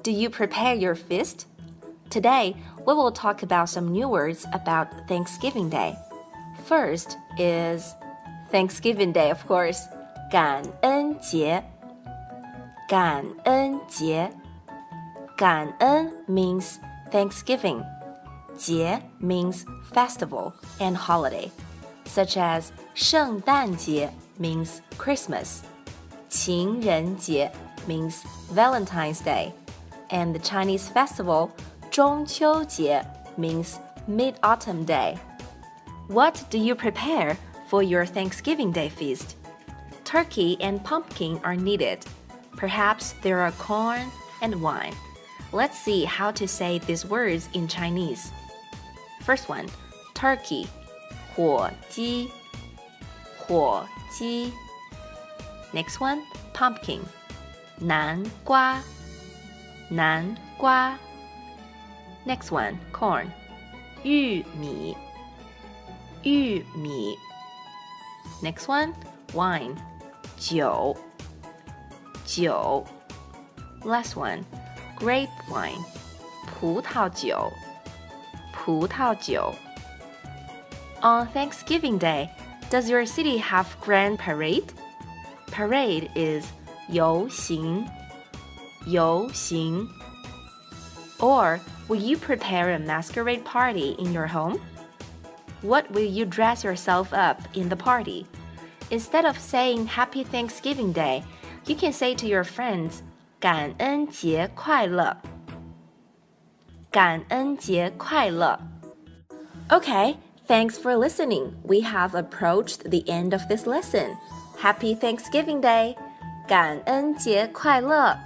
do you prepare your feast? Today, we will talk about some new words about Thanksgiving Day. First is Thanksgiving Day, of course. 感恩节感恩节感恩 means Thanksgiving. 节 means festival and holiday, such as 圣诞节 means Christmas. 情人节 means Valentine's Day. And the Chinese festival 中秋节 means Mid-Autumn Day. What do you prepare for your Thanksgiving Day feast? Turkey and pumpkin are needed. Perhaps there are corn and wine. Let's see how to say these words in Chinese. First one, turkey, 火鸡火鸡 Next one, pumpkin, 南瓜南瓜 Next one, corn, 玉米玉米 Next one, wine, 酒酒 Last one, grape wine, 葡萄酒葡萄酒 On Thanksgiving Day, does your city have grand parade? Parade is 游行游行 Or will you prepare a masquerade party in your home? What will you dress yourself up in the party? Instead of saying Happy Thanksgiving Day, you can say to your friends, 感恩节快乐感恩节快乐 Okay, thanks for listening. We have approached the end of this lesson. Happy Thanksgiving Day! 感恩节快乐